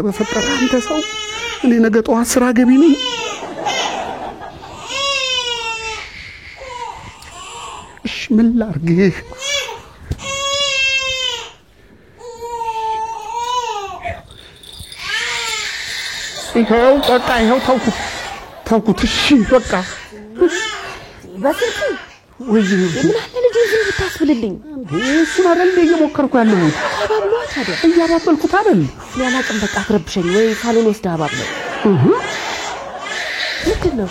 በፈጠረ አንተ ሰው እኔ ነገ ጠዋት ስራ ገቢ ነኝ እሺ ምን ላርግ ይሄው በቃ ይሄው ተውኩት እሺ በቃ በስልክ ወይ ምን አለ ልጅ ዝም ብታስብልልኝ እሱ አይደል እየሞከርኩ ያለው አባብሏት አይደል እያባበልኩት አይደል ያላቅም በቃ አትረብሸኝ ወይ ሳሎን ወስዳ አባብለው ምንድን ነው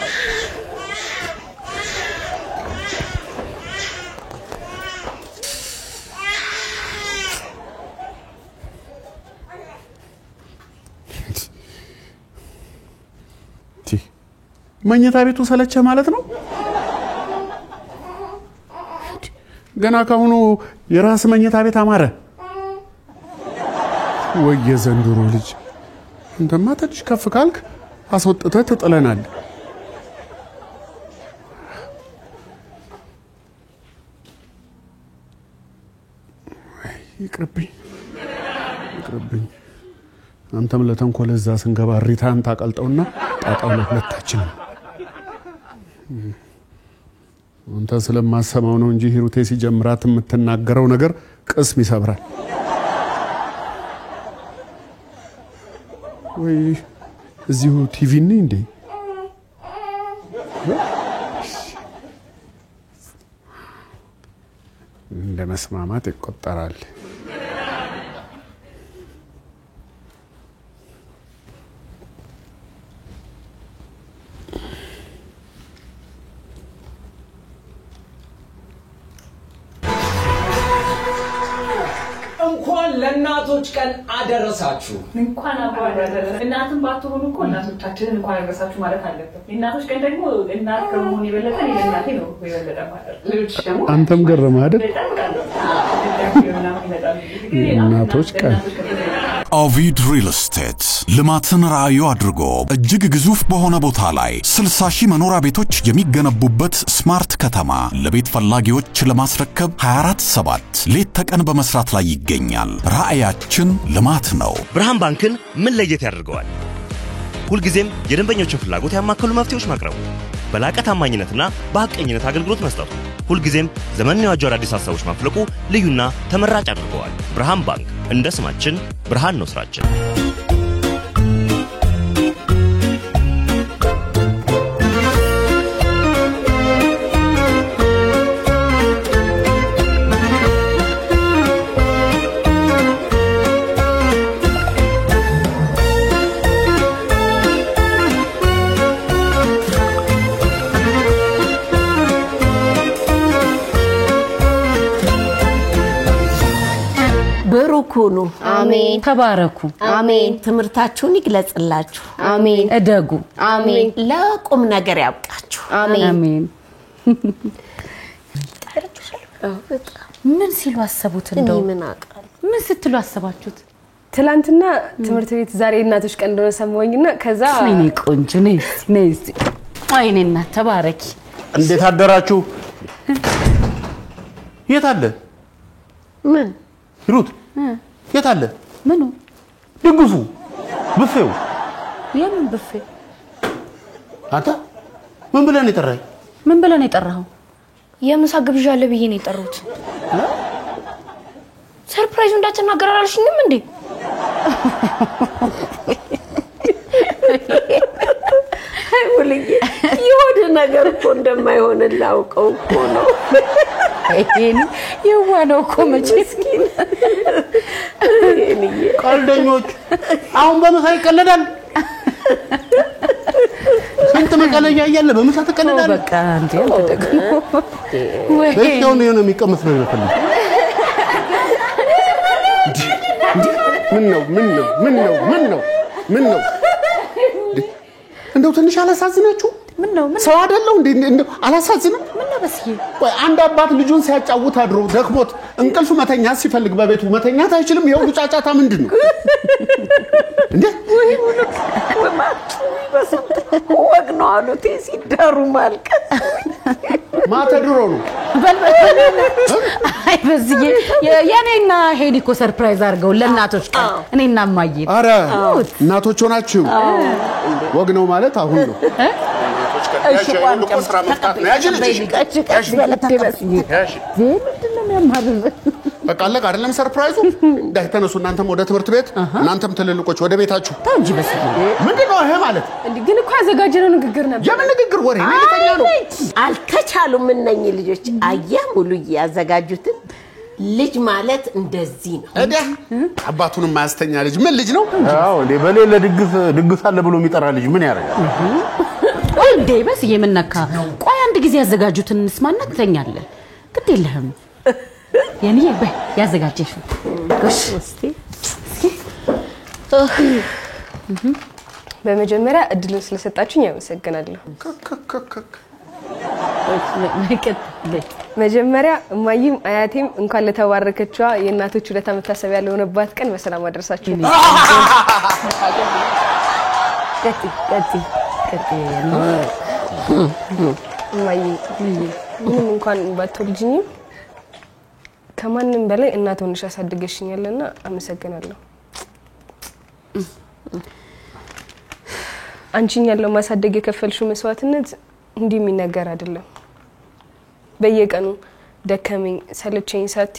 መኝታ ቤቱ ሰለቸ ማለት ነው ገና ካሁኑ የራስ መኝታ ቤት አማረ ወይ የዘንድሮ ልጅ እንደማ ትንሽ ከፍ ካልክ አስወጥተህ ትጥለናል ይቅርብኝ አንተም ለተንኮል እዛ ስንገባ ሪታን ታቀልጠውና ጣጣው ለሁለታችን አንተ ስለማሰማው ነው እንጂ ሂሩቴ ሲጀምራት የምትናገረው ነገር ቅስም ይሰብራል ወይ እዚሁ ቲቪ ነኝ እንዴ እንደ መስማማት ይቆጠራል ለእናቶች ቀን አደረሳችሁ እንኳን አደረሰ እናትን ባትሆኑ እኮ እናቶቻችንን እንኳን አደረሳችሁ ማለት አለበት እናቶች ቀን ደግሞ እናት ከመሆን የበለጠ ለእናቴ ነው የበለጠ ማለት ሌሎች ደግሞ አንተም ገረመ አይደል እናቶች ቀን ኦቪድ ሪል ስቴት ልማትን ራዕዩ አድርጎ እጅግ ግዙፍ በሆነ ቦታ ላይ 60,000 መኖሪያ ቤቶች የሚገነቡበት ስማርት ከተማ ለቤት ፈላጊዎች ለማስረከብ 24/7 ሌት ተቀን በመስራት ላይ ይገኛል ራዕያችን ልማት ነው ብርሃን ባንክን ምን ለየት ያደርገዋል ሁልጊዜም የደንበኞችን ፍላጎት ያማከሉ መፍትሄዎች ማቅረቡ በላቀ ታማኝነትና በሐቀኝነት አገልግሎት መስጠቱ ሁልጊዜም ዘመንን የዋጁ አዳዲስ ሐሳቦች ማፍለቁ ልዩና ተመራጭ አድርገዋል ብርሃን ባንክ እንደ ስማችን ብርሃን ነው ስራችን በሩኩኑ አሜን ተባረኩ አሜን ትምርታችሁን ይግለጽላችሁ አሜን እደጉ አሜን ለቁም ነገር ያብቃችሁ አሜን አሜን ምን ሲሉ አሰቡት እንደው ምን ስትሉ አሰባችሁት ትላንትና ትምርት ቤት ዛሬ እናቶች ቀን እንደሆነ ሰማሁኝና ከዛ እኔ ቆንጆ ነኝ አይኔና ተባረኪ እንዴት አደራችሁ የት አለ ምን ሂሩት የት አለ ምኑ ድግሱ ብፌው የምን ብፌ አታ ምን ብለን የጠራኸው የምሳ ግብዣ አለ ብዬ ነው የጠሩት ሰርፕራይዝ እንዳትናገር አላልሽኝም እንዴ አይውልኝ ይወድ ነገር እኮ እንደማይሆንልህ አውቀው እኮ ነው እኔ የዋነው እኮ መቼስኪን እኔ ቀልደኞች አሁን በመሳ ይቀለዳል ስንት መቀለጃ ያያለ በመሳ ተቀለዳል በቃ እንዴ ተደግሞ ወይ በየው ነው የሚቀመስ ነው ይፈልግ ምን ነው እንደው ትንሽ አላሳዝናችሁ ምን ነው ሰው አይደለው እንዴ አላሳዝንም ምን ነው በስዬ ወይ አንድ አባት ልጁን ሲያጫውት አድሮ ደክሞት እንቅልፍ መተኛት ሲፈልግ በቤቱ መተኛት አይችልም ይሄው ጫጫታ ምንድነው እንዴ ወይ ወማጡ በሰንት ወግ ነው አሉት ሲዳሩ ማልቀስ ማተድሮ ነው አይ በዚህ የኔና ሄሊኮ ሰርፕራይዝ አድርገው ለእናቶች ቀን እኔና ማዬ አረ እናቶች ሆናችሁ ወግ ነው ማለት አሁን ነው እሺ ቋንቋ ስራ መፍታት ነው ያጅልሽ ቀጭ በለቴ በስዬ ምንድነው የሚያማርር በቃ አለቀ አይደለም ሰርፕራይዙ እንዳይተነሱ እናንተም ወደ ትምህርት ቤት እናንተም ትልልቆች ወደ ቤታችሁ ታንጂ በስዬ ምንድነው ይሄ ማለት ግን እኮ ያዘጋጀነው ንግግር ነበር የምን ንግግር ወሬ ነው ልተኛ ነው አልተቻሉም እነኝ ልጆች አያ ሙሉ ያዘጋጁትን ልጅ ማለት እንደዚህ ነው እዳ አባቱንም ማስተኛ ልጅ ምን ልጅ ነው አዎ እንዴ በሌለ ድግስ አለ ብሎ የሚጠራ ልጅ ምን ያደርጋል እንዴ በስዬ ምንነካ ቆይ አንድ ጊዜ ያዘጋጁትን እንስማና ተኛለን ግድ የለህም የኔ ያዘጋጀሽ እሺ እስቲ በመጀመሪያ እድሉን ስለሰጣችሁኝ ያመሰግናለሁ መጀመሪያ እማዬም አያቴም እንኳን ለተባረከችዋ የእናቶች ሁለት ዓመት ታሰቢያ ለሆነባት ቀን በሰላም አደረሳችሁ ቀጥ እማዬ ምንም እንኳን ባትወልጂኝም ከማንም በላይ እናት ሆነሽ አሳድገሽኛልና አመሰግናለሁ አንቺን ያለው ማሳደግ የከፈልሽው መስዋዕትነት እንዲህ የሚነገር አይደለም በየቀኑ ደከመኝ ሰለቸኝ ሳቲ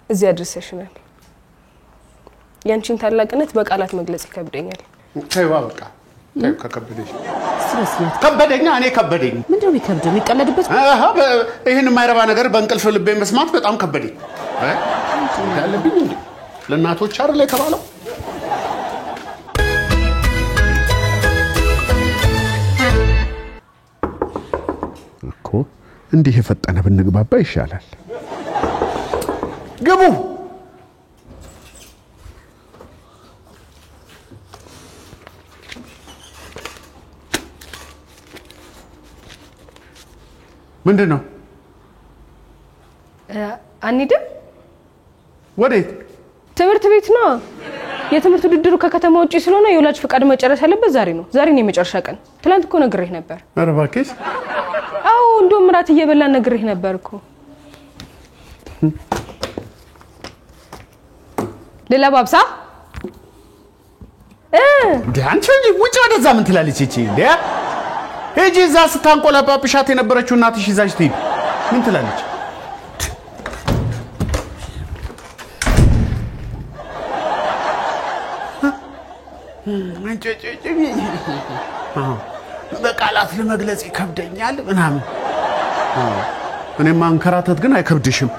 እዚህ አድርሰሽናል ያንቺን ታላቅነት በቃላት መግለጽ ይከብደኛል ታይዋ በቃ ከከበደሽ ከበደኛ እኔ ከበደኝ ምንድነው የሚከብደው የሚቀለድበት ይሄን የማይረባ ነገር በእንቅልፍ ልቤ መስማት በጣም ከበደኝ ያለብኝ እንዴ ለእናቶች አይደል የተባለው እኮ እንዲህ የፈጠነ ብንግባባ ይሻላል ግቡ ምንድነው አንይደም ወዴት ትምህርት ቤት ነው የትምህርት ውድድሩ ከከተማ ውጪ ስለሆነ የወላጅ ፍቃድ መጨረስ ያለበት ዛሬ ነው ዛሬ ነው የመጨረሻ ቀን ትላንት እኮ ነግሬህ ነበር ኧረ እባክሽ አዎ እንደውም ምራት እየበላን ነግሬህ ነበር እኮ ለለባብሳ ዳንቺ ውጭ ወደዛ ምን ትላለች እቺ እንዴ ሄጂ እዛ ስታንቆላጳጵሻት የነበረችው እናትሽ ይዛሽ ትሄድ ምን ትላለች በቃላት ለመግለጽ ይከብደኛል ምናምን እኔማ አንከራተት ግን አይከብድሽም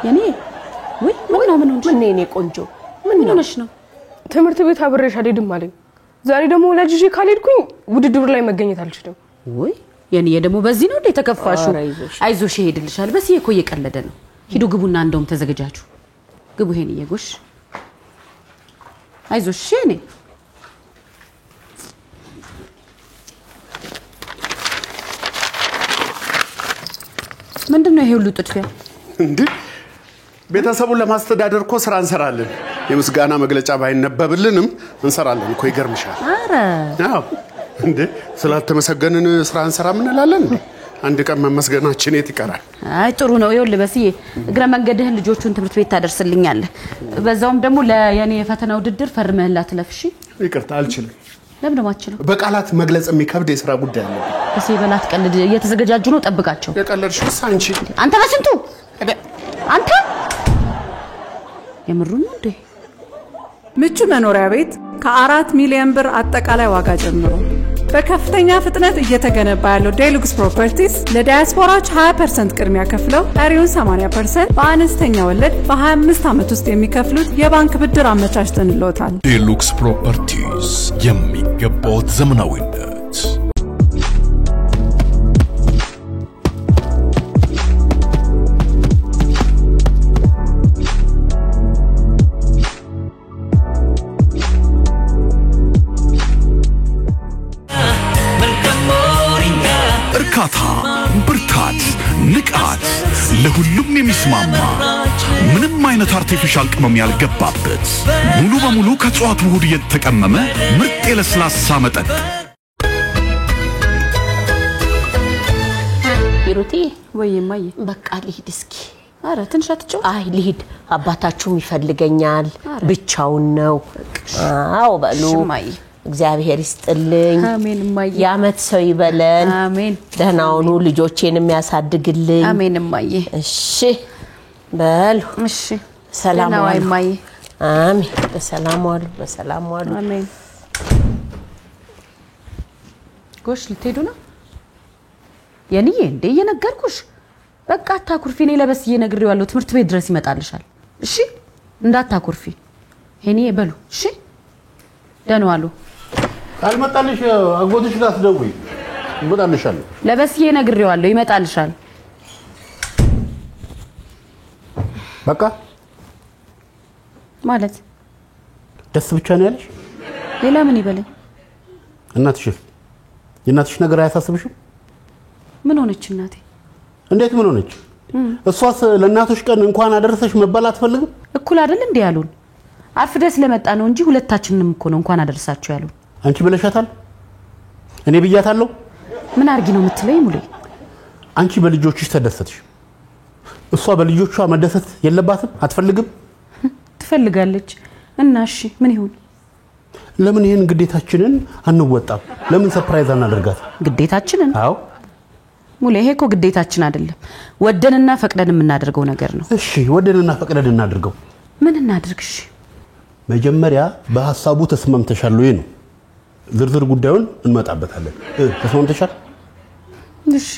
የኔ ወይ ምን እኔ ቆንጆ ምን ሆነሽ ነው ትምህርት ቤት አብሬሽ አልሄድም አለኝ ዛሬ ደግሞ ወላጅሽ ካልሄድኩኝ ውድድሩ ላይ መገኘት አልችልም ወይ የኔ ደግሞ በዚህ ነው እንደ ተከፋሹ አይዞሽ ይሄድልሻል በዚህ እኮ እየቀለደ ነው ሂዱ ግቡና እንደውም ተዘጋጃጁ ግቡ ሄኔ የጎሽ አይዞሽ የኔ ምንድነው ይሄ ሁሉ ጥድፊያ እንዴ ቤተሰቡን ለማስተዳደር እኮ ስራ እንሰራለን የምስጋና መግለጫ ባይነበብልንም እንሰራለን እኮ ይገርምሻል አረ አዎ እንዴ ስላልተመሰገንን ስራ እንሰራ ምን እንላለን አንድ ቀን መመስገናችን የት ይቀራል አይ ጥሩ ነው ይኸውልህ በስዬ እግረ መንገድህን ልጆቹን ትምህርት ቤት ታደርስልኛለህ በዛውም ደግሞ ለየኔ የፈተና ውድድር ፈርመህላት ለፍሺ ይቅርታ አልችልም ለምን ማችለው በቃላት መግለጽ የሚከብድ የሥራ ጉዳይ አለ በስዬ በላት ቀልድ እየተዘጋጃጁ ነው ጠብቃቸው የቀለድሽስ አንቺ አንተ በስንቱ አንተ የምሩን እንዴ ምቹ መኖሪያ ቤት ከ4 ሚሊዮን ብር አጠቃላይ ዋጋ ጀምሮ በከፍተኛ ፍጥነት እየተገነባ ያለው ዴሉክስ ፕሮፐርቲስ ለዳያስፖራዎች 20% ቅድሚያ ከፍለው ቀሪውን 80% በአነስተኛ ወለድ በ25 ዓመት ውስጥ የሚከፍሉት የባንክ ብድር አመቻችተንልዎታል። ዴሉክስ ፕሮፐርቲስ የሚገባዎት ዘመናዊነት እርካታ ብርታት ንቃት ለሁሉም የሚስማማ ምንም አይነት አርቲፊሻል ቅመም ያልገባበት ሙሉ በሙሉ ከጽዋት ውህድ የተቀመመ ምርጥ የለስላሳ መጠጥ ሂሩቲ ወይ ማየ በቃ ልሂድ እስኪ አረ ትንሽ አትጨው አይ ልሂድ አባታችሁም ይፈልገኛል ብቻውን ነው አው በሉ ማየ እግዚአብሔር ይስጥልኝ አሜን ማየ ያመት ሰው ይበለን አሜን ደህናውኑ ልጆቼንም ያሳድግልኝ አሜን ማየ እሺ በሉ እሺ ሰላም ዋይ ማየ አሜን በሰላም ዋሉ አሜን ጎሽ ልትሄዱ ነው የኔ እንደ የነገርኩሽ በቃ አታኩርፊ እኔ ለበስዬ ነግሬዋለሁ ትምህርት ቤት ድረስ ይመጣልሻል እሺ እንዳታኩርፊ ሄኔ በሉ እሺ ደህና ዋሉ ካልመጣልሽ አጎትሽ ጋር አስደውይ ይመጣልሻል ለበስዬ ነግሬዋለሁ ይመጣልሻል በቃ ማለት ደስ ብቻ ነው ያለሽ ሌላ ምን ይበለኝ እናትሽ ነገር አያሳስብሽም ምን ሆነች እናቴ እንዴት ምን ሆነች እሷስ ለእናቶች ቀን እንኳን አደረሰሽ መባል አትፈልግም እኩል አይደል እንዴ ያሉን አርፍደስ ለመጣ ነው እንጂ ሁለታችንንም እኮ ነው እንኳን አደረሳችሁ ያሉን አንቺ ብለሻታል እኔ ብያታለሁ ምን አርጊ ነው የምትለኝ ሙሌ አንቺ በልጆችሽ ተደሰትሽ እሷ በልጆቿ መደሰት የለባትም አትፈልግም ትፈልጋለች እና እሺ ምን ይሁን ለምን ይሄን ግዴታችንን አንወጣም ለምን ሰርፕራይዝ አናደርጋት ግዴታችንን አዎ ሙሌ ይሄ እኮ ግዴታችን አይደለም ወደንና ፈቅደን የምናደርገው ነገር ነው እሺ ወደንና ፈቅደን እናደርገው ምን እናድርግሽ መጀመሪያ በሐሳቡ ተስማምተሻል ወይ ነው ዝርዝር ጉዳዩን እንመጣበታለን ተስማምተሻል እሺ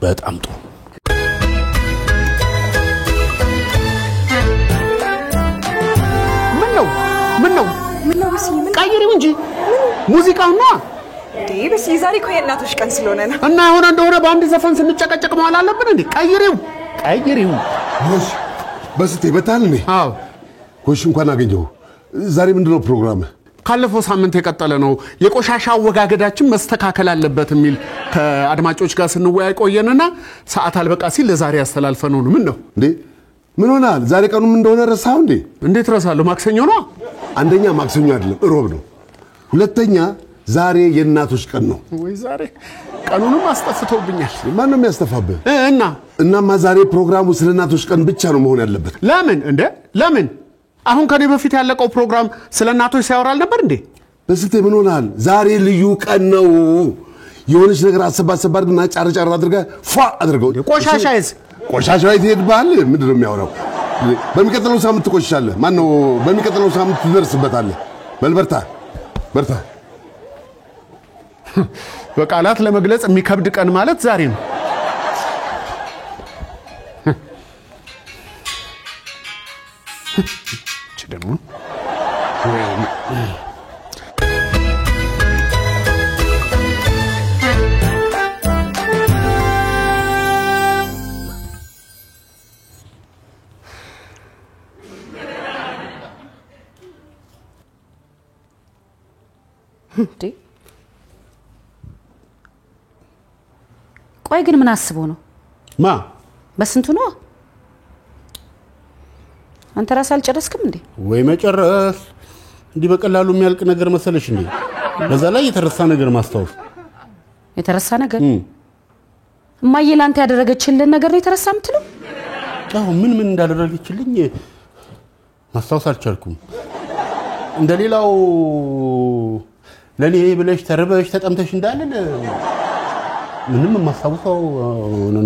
በጣም ጥሩ ምን ነው ቀይሪው እንጂ ሙዚቃው ነው በስ የዛሬ እኮ የእናቶች ቀን ስለሆነ ነው እና አሁን እንደሆነ በአንድ ዘፈን ስንጨቀጨቅ መዋል አለብን እንዴ ቀይሪው ወሽ በስቴ በታል ነኝ አዎ ወሽ እንኳን አገኘው ዛሬ ምንድነው ፕሮግራም ካለፈው ሳምንት የቀጠለ ነው የቆሻሻ አወጋገዳችን መስተካከል አለበት የሚል ከአድማጮች ጋር ስንወያይ ቆየንና ሰዓት አልበቃ ሲል ለዛሬ ያስተላልፈነው ነው ምን ነው እንዴ ምን ሆናል ዛሬ ቀኑ ምን እንደሆነ ረሳው እንዴ እንዴት ረሳለሁ ማክሰኞ ነው አንደኛ ማክሰኞ አይደለም ሮብ ነው ሁለተኛ ዛሬ የእናቶች ቀን ነው ወይ ዛሬ ቀኑንም አስጠፍቶብኛል ማን ነው የሚያስተፋብህ እናማ ዛሬ ፕሮግራሙ ስለ እናቶች ቀን ብቻ ነው መሆን ያለበት ለምን አሁን ከኔ በፊት ያለቀው ፕሮግራም ስለ እናቶች ሲያወራል ነበር እንዴ በስቴ ምን ሆናል ዛሬ ልዩ ቀን ነው የሆነች ነገር አሰባሰብ አድርግና ጫርጫር አድርጋ ፏ አድርገው ቆሻሻ ይሄድባል ምንድነው የሚያወራው በሚቀጥለው ሳምንት ትቆሻለህ ማን ነው በሚቀጥለው ሳምንት ትደርስበታለህ በርታ በቃላት ለመግለጽ የሚከብድ ቀን ማለት ዛሬ ነው ደግሞ ቆይ ግን ምን አስቦ ነው በስንቱ ነው አንተ ራስ አልጨረስክም እንዴ ወይ መጨረስ እንዲህ በቀላሉ የሚያልቅ ነገር መሰለሽ እንዴ በዛ ላይ የተረሳ ነገር ማስታወስ የተረሳ ነገር እማዬ ላንተ ያደረገችልን ነገር ነው የተረሳ የምትለው አዎ ምን እንዳደረገችልኝ ማስታወስ አልቻልኩም እንደሌላው ለኔ ብለሽ ተርበሽ ተጠምተሽ እንዳለን ምንም ማስታወሰው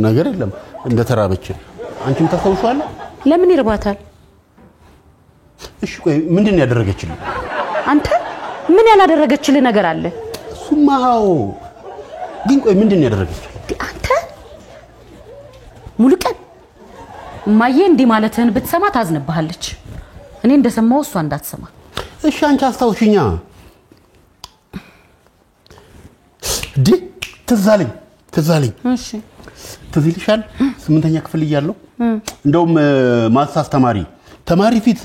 ነገር የለም እንደተራበች አንቺም ታስታውሻለሽ ለምን ይርባታል እሺ ቆይ ምንድን ያደረገችልኝ አንተ ምን ያላደረገችልህ ነገር አለ ሱማው ግን ቆይ ምንድን ያደረገችልኝ አንተ ሙሉ ቀን ማዬ እንዲህ ማለትህን ብትሰማ ታዝንብሃለች እኔ እንደሰማው እሷ እንዳትሰማ እሺ አንቺ አስታውሽኛ ትዛለኝ እሺ ትዝልሻል 8ኛ ክፍል እያለሁ እንደውም ማሳስ ተማሪ ፊት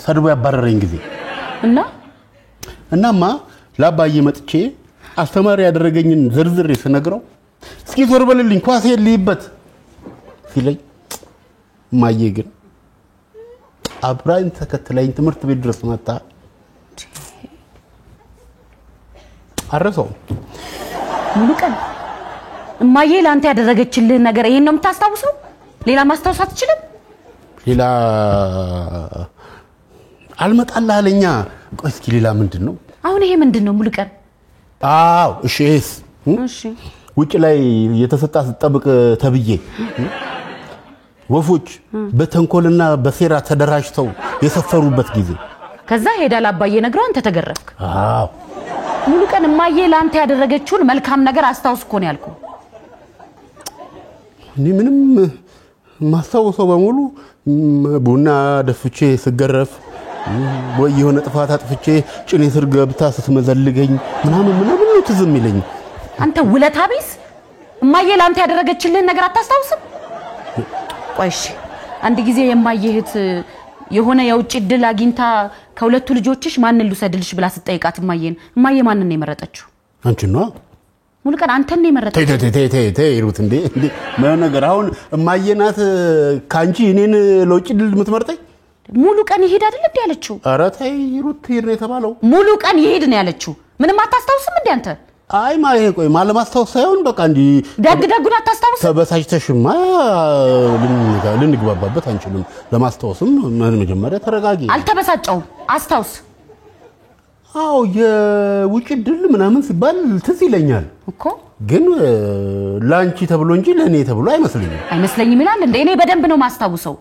ሰድቦ ያባረረኝ ጊዜ እናማ ለአባዬ መጥቼ አስተማሪ ያደረገኝን ዝርዝር ስነግረው እስኪ ዞር በልልኝ ኳስ የልይበት ሲለኝ ማዬ ግን አብራኝ ተከትለኝ ትምህርት ቤት ድረስ መጣ አረሰው ሙሉ ቀን እማዬ ላንተ ያደረገችልህ ነገር ይሄን ነው የምታስታውሰው? ሌላ ማስታወስ አትችልም? ሌላ አልመጣልህ አለኛ። ቆይ እስኪ ሌላ ምንድነው? አሁን ይሄ ምንድነው ሙሉቀን? አዎ እሺ እሺ ውጭ ላይ የተሰጣ ተጠብቅ ተብዬ ወፎች በተንኮልና በሴራ ተደራጅተው የሰፈሩበት ጊዜ ከዛ ሄዳ ለአባዬ ነግረው አንተ ተገረፍክ። አዎ ሙሉቀን እማዬ ላንተ ያደረገችውን መልካም ነገር አስታውስ እኮ ነው ያልኩህ። እኔ ምንም ማስታወሰው በሙሉ ቡና ደፍቼ ስገረፍ ወይ የሆነ ጥፋት አጥፍቼ ጭኔ ስር ገብታ ስትመዘልገኝ ምናምን ነው ትዝ የሚለኝ። አንተ ውለታ ቢስ እማዬ ላንተ ያደረገችልህን ነገር አታስታውስም? ቆይ እሺ አንድ ጊዜ የማዬ እህት የሆነ የውጭ ድል አግኝታ ከሁለቱ ልጆችሽ ማንን ልውሰድልሽ ብላ ስትጠይቃት እማዬ ማንን ነው የመረጠችው? አንቺን ነው ሙሉቀን አንተን ነው የመረጠችው። ተይ ሩት እንዴ ምን ነገር አሁን እማዬ ናት ካንቺ እኔን ለውጭ ድል የምትመርጠኝ? ሙሉቀን ይሄድ አይደል እንዴ ያለችው? ኧረ ተይ ሩት ይሄድ ነው የተባለው። ሙሉቀን ይሄድ ነው ያለችው። ምንም አታስታውስም እንዴ አንተ? አይ ማዬ ቆይ ማለማስታወስ ሳይሆን በቃ እንዲ ደግደጉን አታስታውስም? ተበሳጭተሽማ ልንግባባበት አንችልም። ለማስታወስም መጀመሪያ ተረጋጊ። አልተበሳጨውም፣ አስታውስ። አዎ የውጭ ድል ምናምን ሲባል ትዝ ይለኛል እኮ ግን ላንቺ ተብሎ እንጂ ለኔ ተብሎ አይመስለኝም ይላል እንዴ? እኔ በደንብ ነው ማስታውሰው።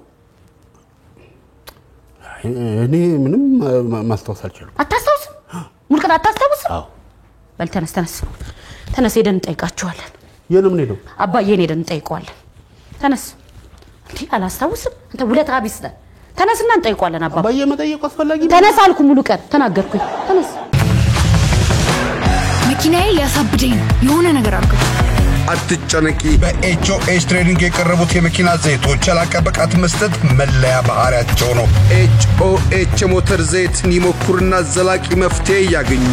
እኔ ምንም ማስታወስ አልቻልኩም። አታስታውስም? ሙሉቀን አታስታውስም? አዎ በል ተነስ ሄደን እንጠይቃቸዋለን። የለም ነው አባዬን ሄደን እንጠይቀዋለን። ተነስ እንዴ አላስታውስም? አንተ ውለታ ቢስ ነህ። ተነስና እንጠይቀዋለን። አባዬ መጠየቅ አስፈላጊ ነው። ተነስ አልኩ ሙሉቀን፣ ተናገርኩኝ። ተነስ። መኪናዬ ሊያሳብደኝ የሆነ ነገር አድርገው። አትጨነቂ። በኤችኦኤች ትሬዲንግ የቀረቡት የመኪና ዘይቶች ያላቀ ብቃት መስጠት መለያ ባህሪያቸው ነው። ኤችኦኤች የሞተር ዘይትን ይሞክሩና ዘላቂ መፍትሄ ያገኙ።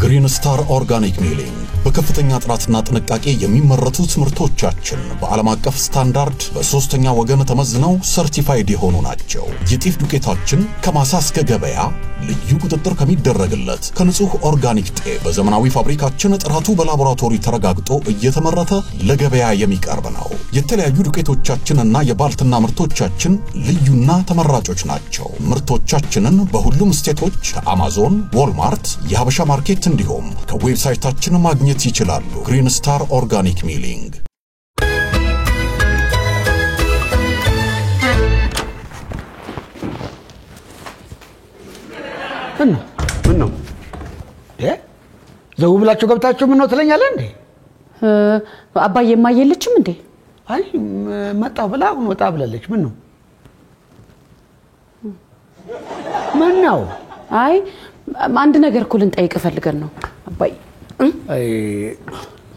ግሪን ስታር ኦርጋኒክ ሚሊንግ በከፍተኛ ጥራትና ጥንቃቄ የሚመረቱት ምርቶቻችን በዓለም አቀፍ ስታንዳርድ በሶስተኛ ወገን ተመዝነው ሰርቲፋይድ የሆኑ ናቸው። የጤፍ ዱቄታችን ከማሳ እስከ ገበያ ልዩ ቁጥጥር ከሚደረግለት ከንጹህ ኦርጋኒክ ጤፍ በዘመናዊ ፋብሪካችን ጥራቱ በላቦራቶሪ ተረጋግጦ እየተመረተ ለገበያ የሚቀርብ ነው። የተለያዩ ዱቄቶቻችንና የባልትና ምርቶቻችን ልዩና ተመራጮች ናቸው። ምርቶቻችንን በሁሉም ስቴቶች ከአማዞን፣ ዎልማርት፣ የሀበሻ ማርኬት እንዲሁም ከዌብሳይታችን ማግኘት ይችላሉ። ግሪን ስታር ኦርጋኒክ ሚሊንግ ምን ነው ዘው ብላችሁ ገብታችሁ ምን ነው ትለኛለህ እንዴ? አባዬ የማየለችም እንዴ? አይ መጣው ብላ ወጣ ብላለች። ምን ነው አይ አንድ ነገር እኮ ልንጠይቅ ፈልገን ነው አባዬ። አይ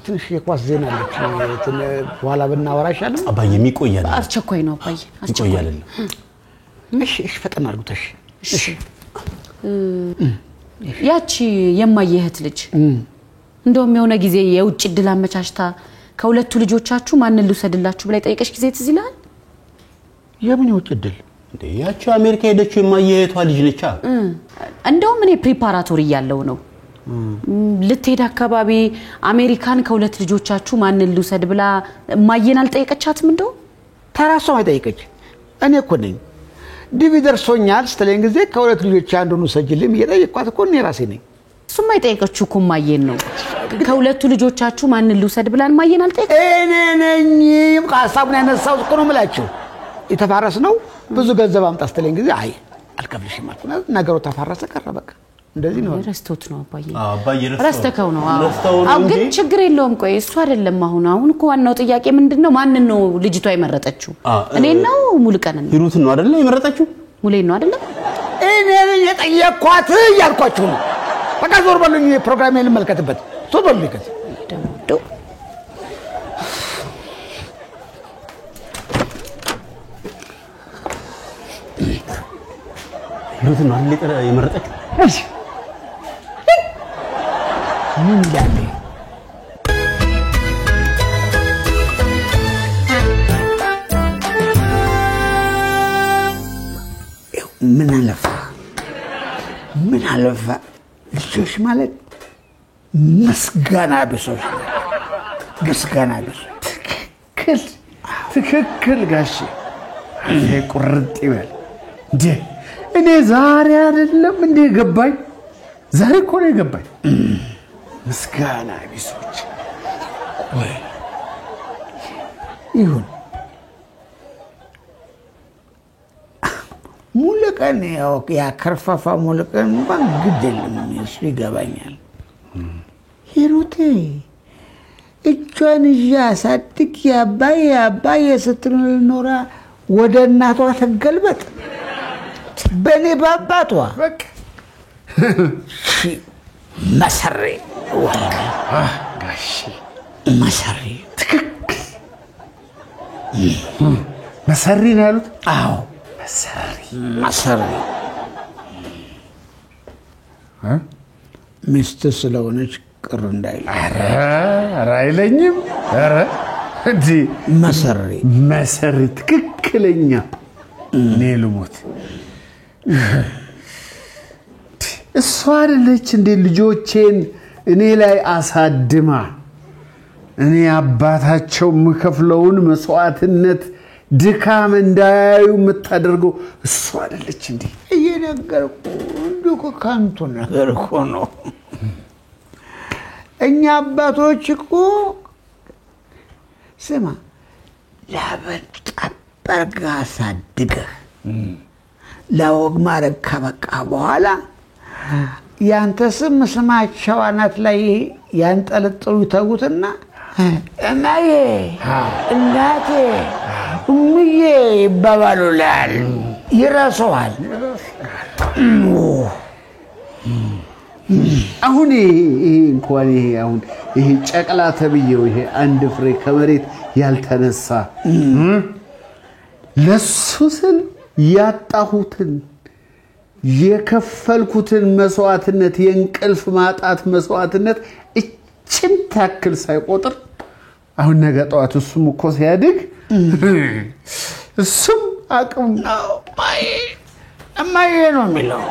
ትንሽ የኳስ ዜና አለች። በኋላ ብናወራ ይሻላል። አባዬ የሚቆያል። አስቸኳይ ነው አባዬ፣ አስቸኳይ ይቆያል። እሺ ፈጠን አድርጉት። እሺ ያቺ የማየህት ልጅ እንደውም የሆነ ጊዜ የውጭ ድል አመቻችታ ከሁለቱ ልጆቻችሁ ማንን ልውሰድላችሁ ብላ ጠይቀሽ ጊዜ ትዝ ይላል? የምን የውጭ ድል እንዴ? ያቺ አሜሪካ ሄደችው የማየህቷ ልጅ ነች። እንደውም እኔ ፕሪፓራቶሪ ያለው ነው ልትሄድ አካባቢ አሜሪካን ከሁለት ልጆቻችሁ ማንን ልውሰድ ብላ ማየን አልጠየቀቻትም? እንደው ተራሷ አይጠይቀች። እኔ እኮ ነኝ ዲቪ ደርሶኛል ስትለኝ ጊዜ ከሁለት ልጆች አንዱን ሰጅልም እየጠየቅኳት እኮ እኔ ራሴ ነኝ። እሱማ የጠየቀችው እኮ ማየን ነው። ከሁለቱ ልጆቻችሁ ማንን ልውሰድ ብላን ማየን አልጠየቀ። እኔ ነኝ ሐሳቡን ያነሳሁት እኮ ነው የምላችሁ። የተፋረስ ነው ብዙ ገንዘብ አምጣ ስትለኝ ጊዜ አይ አልከፍልሽም አልኩና ነገሩ ተፋረሰ ቀረ። በቃ እንደዚህ ነው። ረስቶት ነው አባዬ። አባዬ ረስተከው ነው። አው ግን ችግር የለውም። ቆይ እሱ አይደለም አሁን እኮ ዋናው ጥያቄ ምንድነው? ማንን ነው ልጅቷ የመረጠችው? እኔ ነው ሙሉቀን ነው? ሂሩት ነው አይደለ የመረጠችው? ሙሌ ነው አይደለ? እኔ ነኝ የጠየቅኳት እያልኳችሁ ነው። በቃ ዞር በሉኝ። ፕሮግራሜን ልመልከትበት። ዞር በሉኝ። ደው ሂሩት ነው አይደለ የመረጠችው? ምን ያለ ምን አለፋ ልጆች ማለት መስጋና ቢሶች ምስጋና ድረስ ትክክል ጋሼ። ይሄ ቁርጥ ይበል እንዴ! እኔ ዛሬ አይደለም እንዴ ገባኝ? ዛሬ እኮ ነው የገባኝ። ምስጋና ቢሶች ወይ ይሁን ሙሉቀን ያው ያ ከርፋፋ ሙሉቀን እንኳን ግድ የለም እሱ ይገባኛል። ሂሩቴ እጇን ይዤ አሳድግ አባዬ ስትል ኖራ ወደ እናቷ ተገልበጥ በኔ በአባቷ በቃ መሰሬ ጋሼ መሰሬ ትክክል። መሰሪ ነው ያሉት? አዎ መሰሪ ሚስት ስለሆነች ቅር እንዳይል። ኧረ አይለኝም። ኧረ እንዴ መሰሪ ትክክለኛ እኔ ልሞት። እሷ አይደለች እንዴ ልጆቼን እኔ ላይ አሳድማ እኔ አባታቸው የምከፍለውን መስዋዕትነት ድካም እንዳያዩ የምታደርገው እሷ አይደለች እንዴ? እየነገርኩ እንዲሁ ከንቱ ነገር እኮ ነው። እኛ አባቶች እኮ ስማ ላበጣበርጋ አሳድገህ ለወግ ማድረግ ከበቃ በኋላ ያንተ ስም ስማቸው አናት ላይ ያንጠለጥሉ ይተውትና እማዬ እናቴ እምዬ ይባባሉልሃል፣ ይረሱሃል። አሁን ይሄ እንኳን ይሄ ጨቅላ ተብዬው ይሄ አንድ ፍሬ ከመሬት ያልተነሳ ለሱ ስል ያጣሁትን የከፈልኩትን መስዋዕትነት የእንቅልፍ ማጣት መስዋዕትነት እችን ታክል ሳይቆጥር አሁን ነገ ጠዋት እሱም እኮ ሲያድግ እሱም አቅም እማዬ ነው የሚለው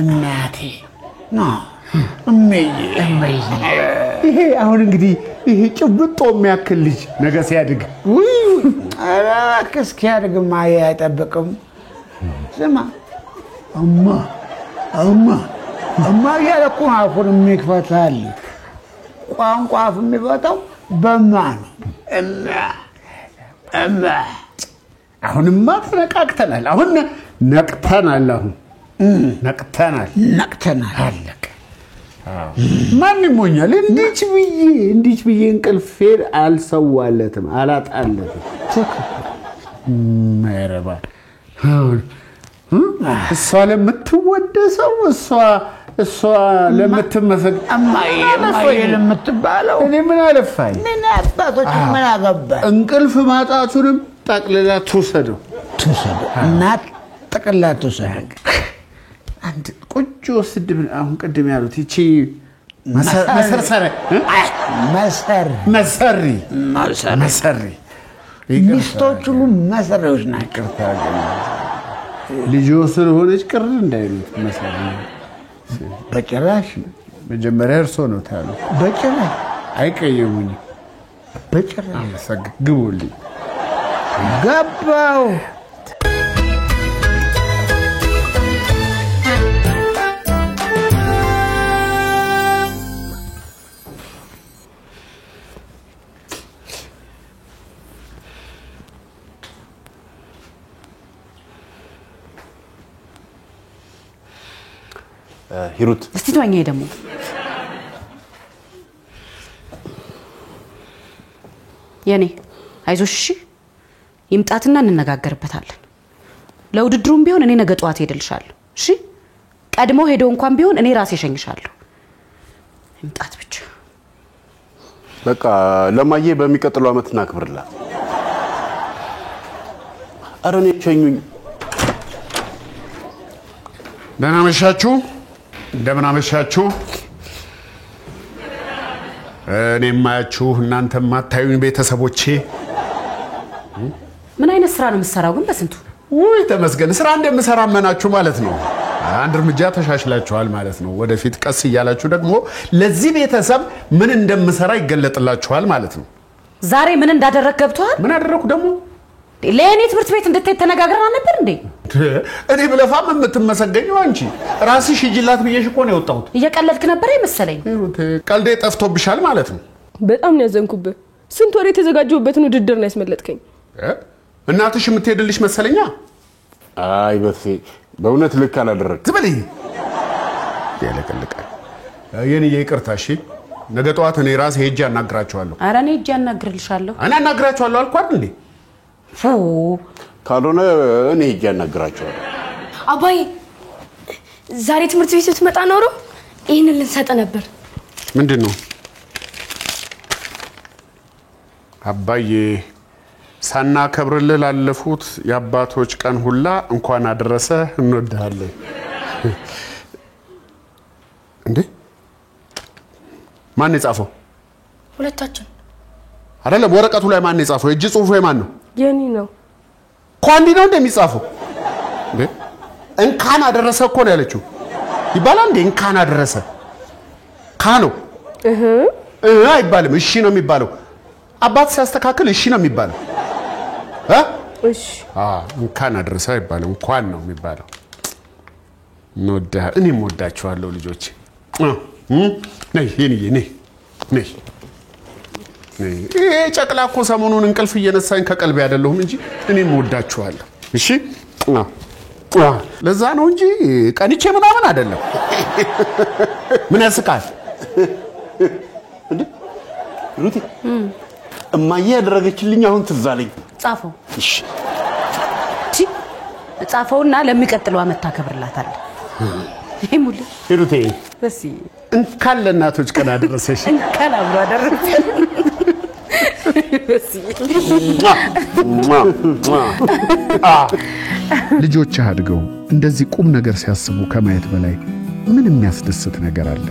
እናቴ ነው ይሄ አሁን እንግዲህ ይሄ ጭብጦ የሚያክል ልጅ ነገ ሲያድግ ኧረ እባክህ እስኪያድግማ አይጠብቅም። ስማ እማ እያለ እኮ አፉን የሚክፈታል። ቋንቋ አፍ የሚፈታው በማ ነው። እማ አሁንማ ተነቃቅተናል። አሁን ነቅተናል። አሁን ነቅተናል። አለቀ። ማን ይሞኛል? እንዲች ብዬ እንቅልፌን አልሰዋለትም፣ አላጣለትም። ማይረባ እሷ ለምትወደሰው እሷ ለምትመሰግ እማዬ ለምትባለው እኔ ምን አለፋኝ? ምን አባቶች ምን አገባኝ? እንቅልፍ ማጣቱንም ጠቅልላ ትውሰደው እናት ጠቅልላ ትውሰደው። አንድ ቆንጆ ስድብ አሁን ቅድም ያሉት ይቺ መሰሪ ሚስቶች ሁሉ መሰሪዎች ናቸው። ልጆ ስለሆነች ቅር እንዳይሉት መሰሪ በጭራሽ። መጀመሪያ እርሶ ነው ታሉ። በጭራሽ አይቀየሙኝ። በጭራሽ ግቡልኝ። ገባው ሂሩት እስቲ ተወኝ። ደግሞ የኔ አይዞሽ፣ እሺ ይምጣትና እንነጋገርበታለን። ለውድድሩም ቢሆን እኔ ነገ ጠዋት ሄድልሻለሁ። እሺ ቀድሞ ሄዶ እንኳን ቢሆን እኔ ራሴ ሸኝሻለሁ። ይምጣት ብቻ። በቃ ለማዬ በሚቀጥለው አመት እናክብርላት። ኧረ እኔ ሸኙኝ። ደህና መሻችሁ። እንደምን አመሻችሁ። እኔ የማያችሁ እናንተ የማታዩኝ ቤተሰቦቼ። ምን አይነት ስራ ነው የምትሰራው ግን በስንቱ? ውይ ተመስገን። ስራ እንደምሰራ መናችሁ ማለት ነው። አንድ እርምጃ ተሻሽላችኋል ማለት ነው። ወደፊት ቀስ እያላችሁ ደግሞ ለዚህ ቤተሰብ ምን እንደምሰራ ይገለጥላችኋል ማለት ነው። ዛሬ ምን እንዳደረክ ገብቷል? ምን አደረኩ ደግሞ? ለኔ ትምህርት ቤት እንድትሄድ ተነጋግረን ነበር እንዴ? እኔ ብለፋም የምትመሰገኘው አንቺ ራስሽ ሂጂላት ብዬሽ እኮ ነው የወጣሁት። እየቀለድክ ነበር ይመስለኝ። ቀልዴ ጠፍቶብሻል ማለት ነው። በጣም ነው ያዘንኩብህ። ስንት ወሬ የተዘጋጀሁበትን ውድድር ነው ያስመለጥከኝ። እናትሽ የምትሄድልሽ መሰለኛ። አይ በሴ በእውነት ልክ አላደረግም። ዝም በለኝ። ያለቀልቃል። የኔ ይቅርታ እሺ። ነገ ጠዋት እኔ ራሴ ሄጄ አናግራቸዋለሁ። ኧረ እኔ ሄጄ አናግርልሻለሁ። እኔ አናግራቸዋለሁ አልኩ አይደል እንዴ? ካልሆነ እኔ ሄጄ አናግራቸዋለሁ። አባዬ ዛሬ ትምህርት ቤት ስትመጣ ኖሮ ይሄንን ልንሰጥ ነበር። ምንድነው? አባዬ ሳናከብርልህ ላለፉት የአባቶች ቀን ሁላ እንኳን አደረሰ እንወድሃለን። እንዴ ማን የጻፈው? ሁለታችን አይደለም። ወረቀቱ ላይ ማን የጻፈው? እጅ ጽሁፉ የማን ነው? የኔ ነው። ኳንዲ ነው እንደሚጻፈው? እንዴ እንኳን አደረሰ እኮ ነው ያለችው። ይባላል እንዴ እንኳን አደረሰ? ካ ነው አይባልም። እሺ ነው የሚባለው። አባት ሲያስተካክል እሺ ነው የሚባለው። እሺ እንኳን አደረሰ አይባልም። እንኳን ነው የሚባለው። እኔም ወዳችኋለሁ ልጆች። ነይ የኔ ነይ ነይ። ይሄ ጨቅላ እኮ ሰሞኑን እንቅልፍ እየነሳኝ ከቀልቤ አይደለሁም እንጂ እኔም ወዳችኋለሁ። እሺ ለዛ ነው እንጂ ቀንቼ ምናምን አይደለም። ምን ያስቃል እንዴ? ሩቲ እማዬ ያደረገችልኝ አሁን ትዝ አለኝ። ጻፈው። እሺ ጻፈውና ለሚቀጥለው አመት ታከብርላታለህ። ይሄ ሙሉ ሩቲ በሲ እንኳን ለእናቶች ቀን አደረሰሽ። እንኳን አብሮ አደረሰሽ። ልጆች አድገው እንደዚህ ቁም ነገር ሲያስቡ ከማየት በላይ ምን የሚያስደስት ነገር አለ?